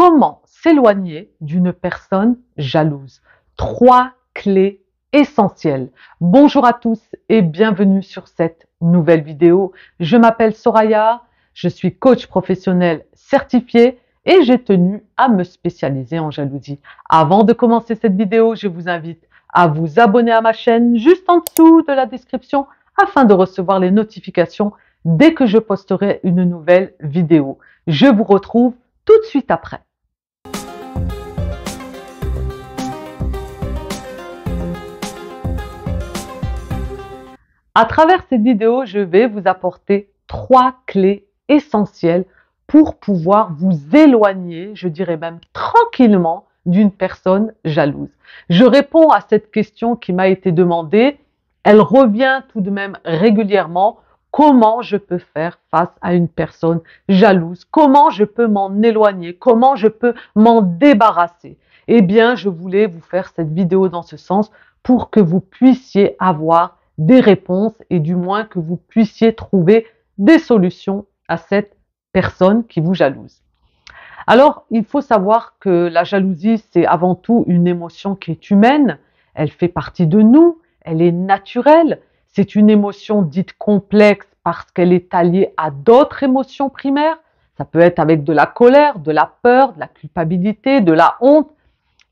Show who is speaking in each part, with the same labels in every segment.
Speaker 1: Comment s'éloigner d'une personne jalouse? 3 clés essentielles. Bonjour à tous et bienvenue sur cette nouvelle vidéo. Je m'appelle Soraya, je suis coach professionnel certifié et j'ai tenu à me spécialiser en jalousie. Avant de commencer cette vidéo, je vous invite à vous abonner à ma chaîne juste en dessous de la description afin de recevoir les notifications dès que je posterai une nouvelle vidéo. Je vous retrouve tout de suite après. À travers cette vidéo, je vais vous apporter 3 clés essentielles pour pouvoir vous éloigner, je dirais même tranquillement, d'une personne jalouse. Je réponds à cette question qui m'a été demandée. Elle revient tout de même régulièrement. Comment je peux faire face à une personne jalouse? Comment je peux m'en éloigner? Comment je peux m'en débarrasser? Eh bien, je voulais vous faire cette vidéo dans ce sens pour que vous puissiez avoir des réponses et du moins que vous puissiez trouver des solutions à cette personne qui vous jalouse. Alors, il faut savoir que la jalousie, c'est avant tout une émotion qui est humaine. Elle fait partie de nous, elle est naturelle. C'est une émotion dite complexe parce qu'elle est alliée à d'autres émotions primaires. Ça peut être avec de la colère, de la peur, de la culpabilité, de la honte.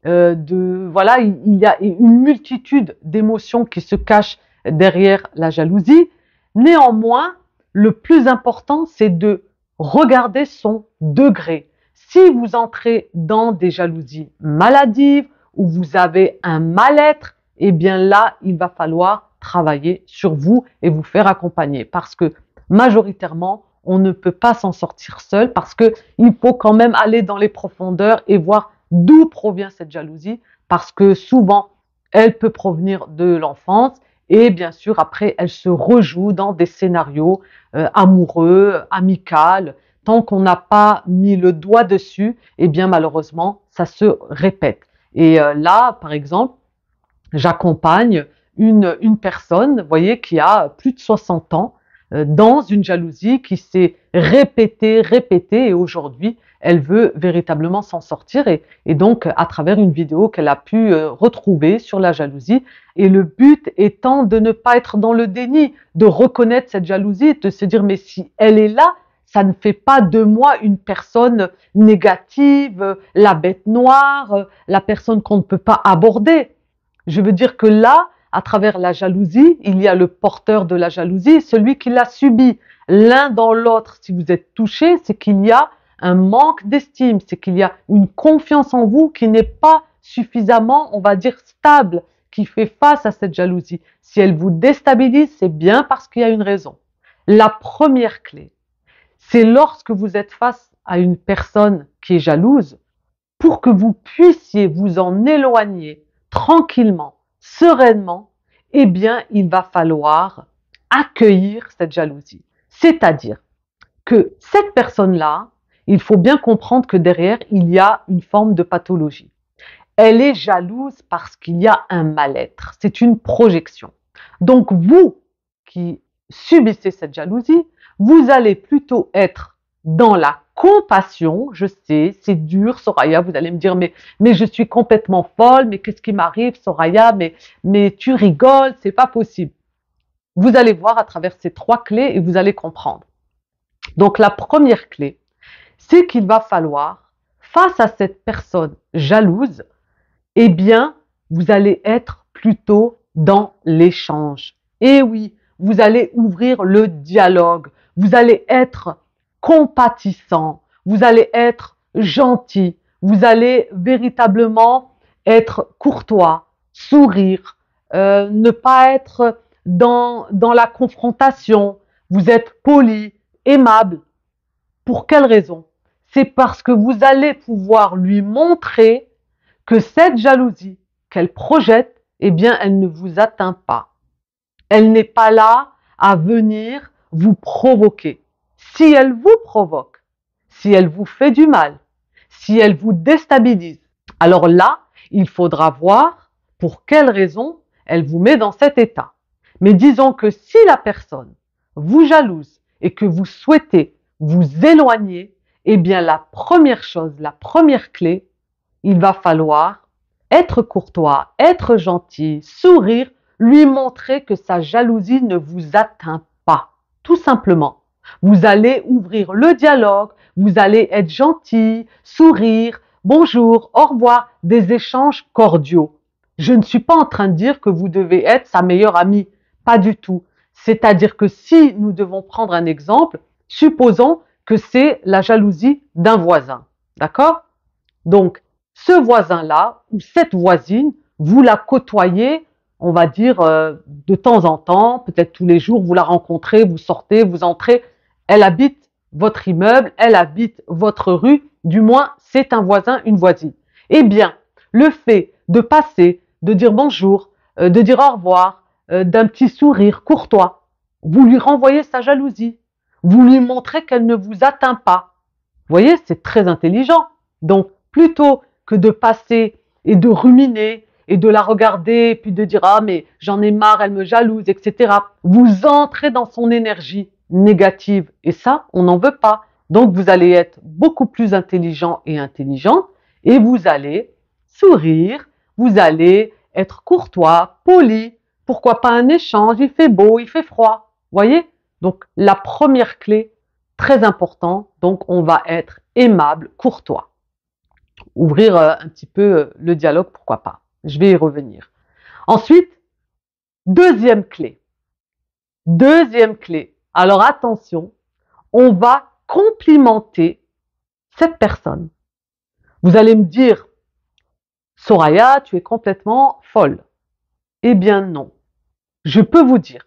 Speaker 1: Voilà, il y a une multitude d'émotions qui se cachent derrière la jalousie. Néanmoins, le plus important, c'est de regarder son degré. Si vous entrez dans des jalousies maladives ou vous avez un mal-être, eh bien là, il va falloir travailler sur vous et vous faire accompagner parce que majoritairement, on ne peut pas s'en sortir seul parce que il faut quand même aller dans les profondeurs et voir d'où provient cette jalousie parce que souvent, elle peut provenir de l'enfance et bien sûr, après, elle se rejoue dans des scénarios amoureux, amicaux. Tant qu'on n'a pas mis le doigt dessus, eh bien malheureusement, ça se répète. Et là, par exemple, j'accompagne une personne, vous voyez, qui a plus de 60 ans, dans une jalousie qui s'est répétée, et aujourd'hui, elle veut véritablement s'en sortir et donc à travers une vidéo qu'elle a pu retrouver sur la jalousie. Et le but étant de ne pas être dans le déni, de reconnaître cette jalousie, de se dire mais si elle est là, ça ne fait pas de moi une personne négative, la bête noire, la personne qu'on ne peut pas aborder. Je veux dire que là, à travers la jalousie, il y a le porteur de la jalousie et celui qui l'a subi. L'un dans l'autre, si vous êtes touché, c'est qu'il y a un manque d'estime, c'est qu'il y a une confiance en vous qui n'est pas suffisamment, on va dire, stable, qui fait face à cette jalousie. Si elle vous déstabilise, c'est bien parce qu'il y a une raison. La première clé, c'est lorsque vous êtes face à une personne qui est jalouse, pour que vous puissiez vous en éloigner tranquillement, sereinement, eh bien, il va falloir accueillir cette jalousie. C'est-à-dire que cette personne-là, il faut bien comprendre que derrière, il y a une forme de pathologie. Elle est jalouse parce qu'il y a un mal-être. C'est une projection. Donc, vous qui subissez cette jalousie, vous allez plutôt être dans la compassion. Je sais, c'est dur, Soraya, vous allez me dire, mais je suis complètement folle, mais qu'est-ce qui m'arrive, Soraya, mais tu rigoles, c'est pas possible. Vous allez voir à travers ces 3 clés et vous allez comprendre. Donc, la première clé, c'est qu'il va falloir, face à cette personne jalouse, eh bien, vous allez être plutôt dans l'échange. Et oui, vous allez ouvrir le dialogue, vous allez être compatissant, vous allez être gentil, vous allez véritablement être courtois, sourire, ne pas être dans la confrontation, vous êtes poli, aimable. Pour quelle raison? C'est parce que vous allez pouvoir lui montrer que cette jalousie qu'elle projette, eh bien, elle ne vous atteint pas. Elle n'est pas là à venir vous provoquer. Si elle vous provoque, si elle vous fait du mal, si elle vous déstabilise, alors là, il faudra voir pour quelle raison elle vous met dans cet état. Mais disons que si la personne vous jalouse et que vous souhaitez vous éloigner, eh bien la première chose, la première clé, il va falloir être courtois, être gentil, sourire, lui montrer que sa jalousie ne vous atteint pas, tout simplement. Vous allez ouvrir le dialogue, vous allez être gentil, sourire, bonjour, au revoir, des échanges cordiaux. Je ne suis pas en train de dire que vous devez être sa meilleure amie, pas du tout. C'est-à-dire que si nous devons prendre un exemple, supposons que c'est la jalousie d'un voisin, d'accord? Donc, ce voisin-là ou cette voisine, vous la côtoyez, on va dire, de temps en temps, peut-être tous les jours, vous la rencontrez, vous sortez, vous entrez, elle habite votre immeuble, elle habite votre rue, du moins, c'est un voisin, une voisine. Eh bien, le fait de passer, de dire bonjour, de dire au revoir, d'un petit sourire courtois, vous lui renvoyez sa jalousie. Vous lui montrez qu'elle ne vous atteint pas. Vous voyez, c'est très intelligent. Donc, plutôt que de passer et de ruminer et de la regarder, puis de dire ah mais j'en ai marre, elle me jalouse, etc. Vous entrez dans son énergie négative et ça, on n'en veut pas. Donc vous allez être beaucoup plus intelligent et intelligente et vous allez sourire, vous allez être courtois, poli. Pourquoi pas un échange? Il fait beau, il fait froid. Voyez? Donc la première clé, très important, donc on va être aimable, courtois. Ouvrir un petit peu le dialogue, pourquoi pas. Je vais y revenir. Ensuite, deuxième clé. Deuxième clé. Alors attention, on va complimenter cette personne. Vous allez me dire, Soraya, tu es complètement folle. Eh bien non. Je peux vous dire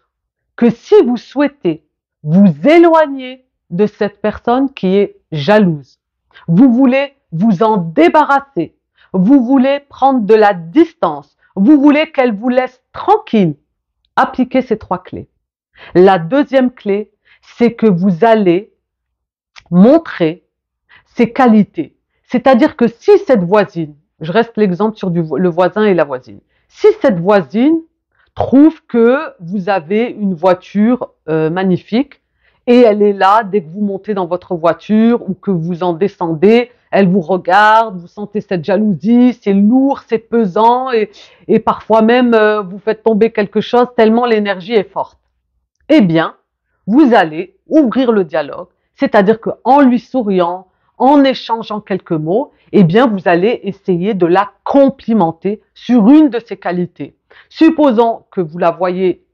Speaker 1: que si vous souhaitez vous éloigner de cette personne qui est jalouse, vous voulez vous en débarrasser, vous voulez prendre de la distance, vous voulez qu'elle vous laisse tranquille, appliquez ces trois clés. La deuxième clé, c'est que vous allez montrer ses qualités. C'est-à-dire que si cette voisine, je reste l'exemple sur le voisin et la voisine, si cette voisine trouve que vous avez une voiture magnifique et elle est là dès que vous montez dans votre voiture ou que vous en descendez, elle vous regarde, vous sentez cette jalousie, c'est lourd, c'est pesant et parfois même vous faites tomber quelque chose tellement l'énergie est forte. Eh bien, vous allez ouvrir le dialogue, c'est-à-dire qu'en lui souriant, en échangeant quelques mots, eh bien, vous allez essayer de la complimenter sur une de ses qualités. Supposons que vous la voyez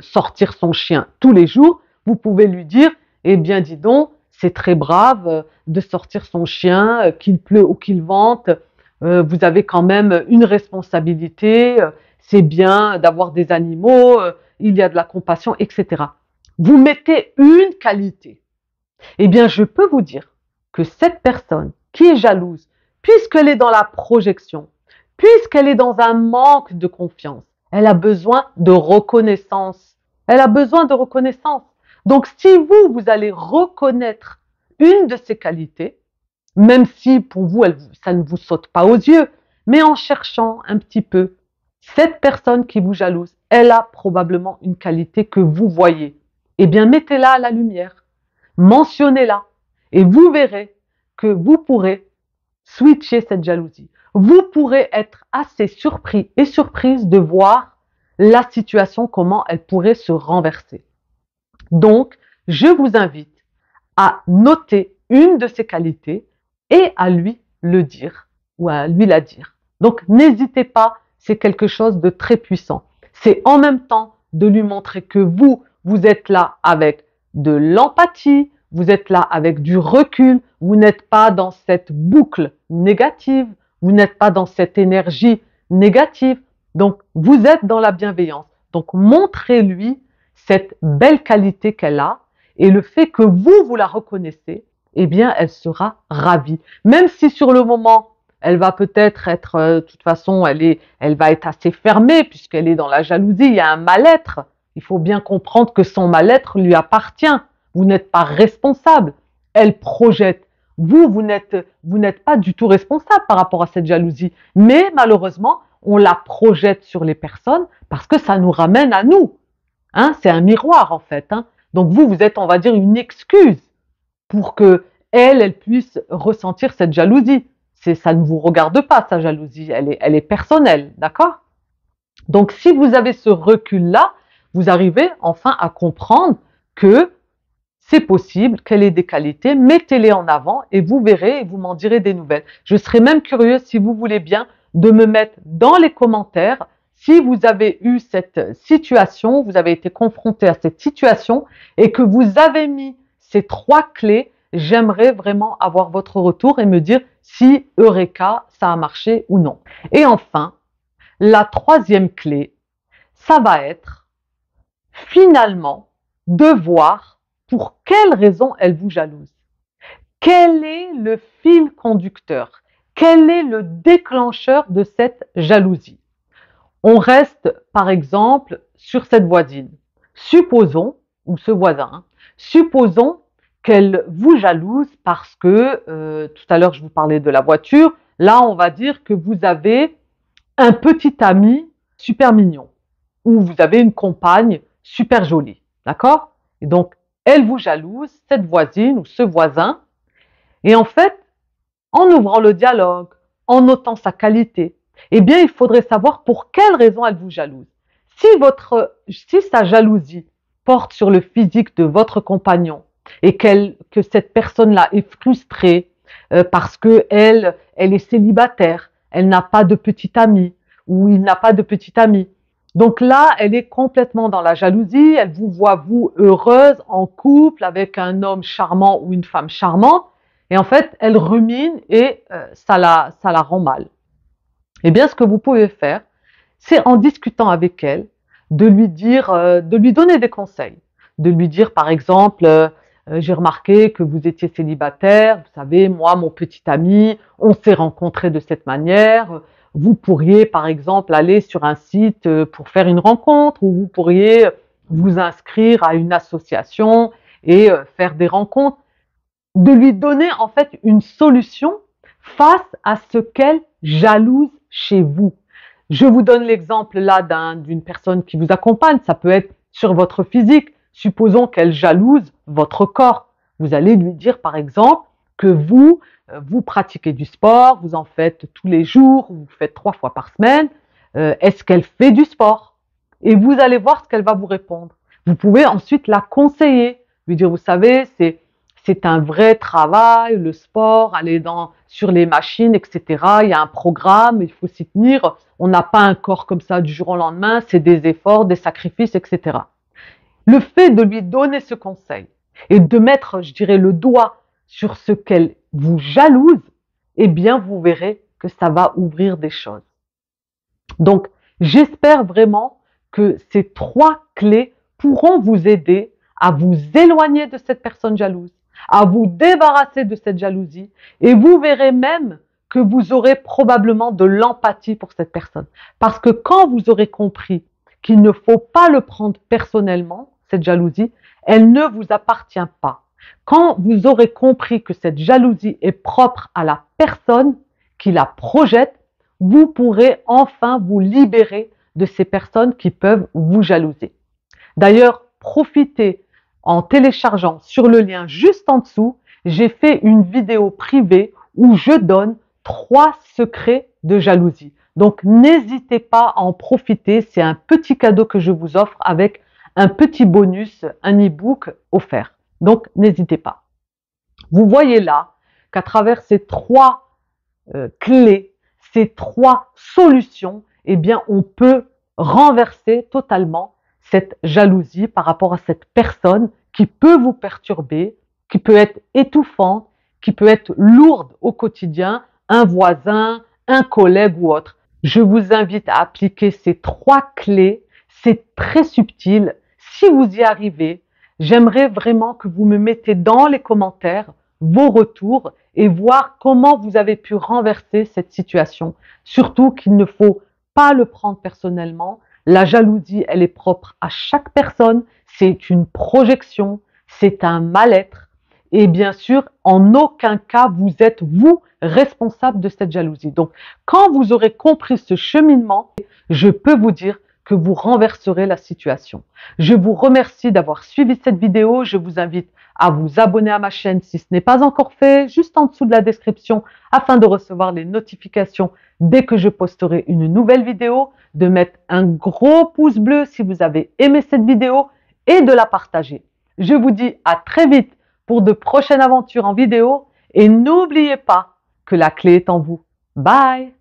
Speaker 1: sortir son chien tous les jours, vous pouvez lui dire, eh bien, dis donc, c'est très brave de sortir son chien, qu'il pleut ou qu'il vente, vous avez quand même une responsabilité, c'est bien d'avoir des animaux, il y a de la compassion, etc. Vous mettez une qualité. Eh bien, je peux vous dire que cette personne qui est jalouse, puisqu'elle est dans la projection, puisqu'elle est dans un manque de confiance, elle a besoin de reconnaissance. Elle a besoin de reconnaissance. Donc, si vous, vous allez reconnaître une de ses qualités, même si pour vous, ça ne vous saute pas aux yeux, mais en cherchant un petit peu, cette personne qui vous jalouse, elle a probablement une qualité que vous voyez. Eh bien, mettez-la à la lumière, mentionnez-la, et vous verrez que vous pourrez switcher cette jalousie. Vous pourrez être assez surpris et surprise de voir la situation, comment elle pourrait se renverser. Donc, je vous invite à noter une de ses qualités et à lui le dire ou à lui la dire. Donc, n'hésitez pas, c'est quelque chose de très puissant. C'est en même temps de lui montrer que vous êtes là avec de l'empathie, vous êtes là avec du recul, vous n'êtes pas dans cette boucle négative, vous n'êtes pas dans cette énergie négative. Donc, vous êtes dans la bienveillance. Donc, montrez-lui cette belle qualité qu'elle a et le fait que vous la reconnaissez, eh bien, elle sera ravie. Même si sur le moment, elle va peut-être être, de toute façon, elle va être assez fermée puisqu'elle est dans la jalousie, il y a un mal-être. Il faut bien comprendre que son mal-être lui appartient. Vous n'êtes pas responsable. Elle projette. Vous n'êtes pas du tout responsable par rapport à cette jalousie. Mais malheureusement, on la projette sur les personnes parce que ça nous ramène à nous. Hein, c'est un miroir en fait. Hein. Donc vous êtes, on va dire, une excuse pour que elle puisse ressentir cette jalousie. Ça ne vous regarde pas, sa jalousie, elle est personnelle, d'accord? Donc, si vous avez ce recul-là, vous arrivez enfin à comprendre que c'est possible, qu'elle ait des qualités, mettez-les en avant et vous verrez et vous m'en direz des nouvelles. Je serais même curieuse, si vous voulez bien, de me mettre dans les commentaires si vous avez eu cette situation, vous avez été confronté à cette situation et que vous avez mis ces 3 clés. J'aimerais vraiment avoir votre retour et me dire si Eureka, ça a marché ou non. Et enfin, la 3e clé, ça va être finalement de voir pour quelle raison elle vous jalouse. Quel est le fil conducteur? Quel est le déclencheur de cette jalousie? On reste par exemple sur cette voisine. Supposons, ou ce voisin, supposons qu'elle vous jalouse parce que, tout à l'heure je vous parlais de la voiture, là on va dire que vous avez un petit ami super mignon ou vous avez une compagne super jolie, d'accord? Et donc, elle vous jalouse, cette voisine ou ce voisin, et en fait, en ouvrant le dialogue, en notant sa qualité, eh bien, il faudrait savoir pour quelle raison elle vous jalouse. Si sa jalousie porte sur le physique de votre compagnon et que cette personne-là est frustrée parce que elle est célibataire, elle n'a pas de petit ami ou il n'a pas de petit ami. Donc là, elle est complètement dans la jalousie, elle vous voit, vous, heureuse, en couple, avec un homme charmant ou une femme charmante, et en fait, elle rumine et ça la rend mal. Eh bien, ce que vous pouvez faire, c'est en discutant avec elle, de lui dire, de lui donner des conseils, de lui dire par exemple, j'ai remarqué que vous étiez célibataire, vous savez, moi, mon petit ami, on s'est rencontrés de cette manière, vous pourriez par exemple aller sur un site pour faire une rencontre ou vous pourriez vous inscrire à une association et faire des rencontres, de lui donner en fait une solution face à ce qu'elle jalouse chez vous. Je vous donne l'exemple là d'une personne qui vous accompagne, ça peut être sur votre physique. Supposons qu'elle jalouse votre corps. Vous allez lui dire par exemple que vous pratiquez du sport, vous en faites tous les jours, vous faites 3 fois par semaine. Est-ce qu'elle fait du sport? Et vous allez voir ce qu'elle va vous répondre. Vous pouvez ensuite la conseiller, lui dire, vous savez, c'est un vrai travail, le sport, aller sur les machines, etc. Il y a un programme, il faut s'y tenir. On n'a pas un corps comme ça du jour au lendemain, c'est des efforts, des sacrifices, etc. Le fait de lui donner ce conseil et de mettre, je dirais, le doigt sur ce qu'elle vous jalouse, eh bien, vous verrez que ça va ouvrir des choses. Donc, j'espère vraiment que ces 3 clés pourront vous aider à vous éloigner de cette personne jalouse, à vous débarrasser de cette jalousie et vous verrez même que vous aurez probablement de l'empathie pour cette personne. Parce que quand vous aurez compris qu'il ne faut pas le prendre personnellement, cette jalousie, elle ne vous appartient pas. Quand vous aurez compris que cette jalousie est propre à la personne qui la projette, vous pourrez enfin vous libérer de ces personnes qui peuvent vous jalouser. D'ailleurs, profitez en téléchargeant sur le lien juste en dessous, j'ai fait une vidéo privée où je donne 3 secrets de jalousie. Donc, n'hésitez pas à en profiter. C'est un petit cadeau que je vous offre avec un petit bonus, un e-book offert. Donc, n'hésitez pas. Vous voyez là qu'à travers ces 3 clés, ces 3 solutions, eh bien, on peut renverser totalement cette jalousie par rapport à cette personne qui peut vous perturber, qui peut être étouffante, qui peut être lourde au quotidien, un voisin, un collègue ou autre. Je vous invite à appliquer ces 3 clés. C'est très subtil. Si vous y arrivez, j'aimerais vraiment que vous me mettez dans les commentaires vos retours et voir comment vous avez pu renverser cette situation. Surtout qu'il ne faut pas le prendre personnellement. La jalousie, elle est propre à chaque personne. C'est une projection, c'est un mal-être. Et bien sûr, en aucun cas, vous êtes, vous, responsable de cette jalousie. Donc, quand vous aurez compris ce cheminement, je peux vous dire que vous renverserez la situation. Je vous remercie d'avoir suivi cette vidéo. Je vous invite à vous abonner à ma chaîne si ce n'est pas encore fait, juste en dessous de la description, afin de recevoir les notifications dès que je posterai une nouvelle vidéo, de mettre un gros pouce bleu si vous avez aimé cette vidéo et de la partager. Je vous dis à très vite pour de prochaines aventures en vidéo et n'oubliez pas que la clé est en vous. Bye!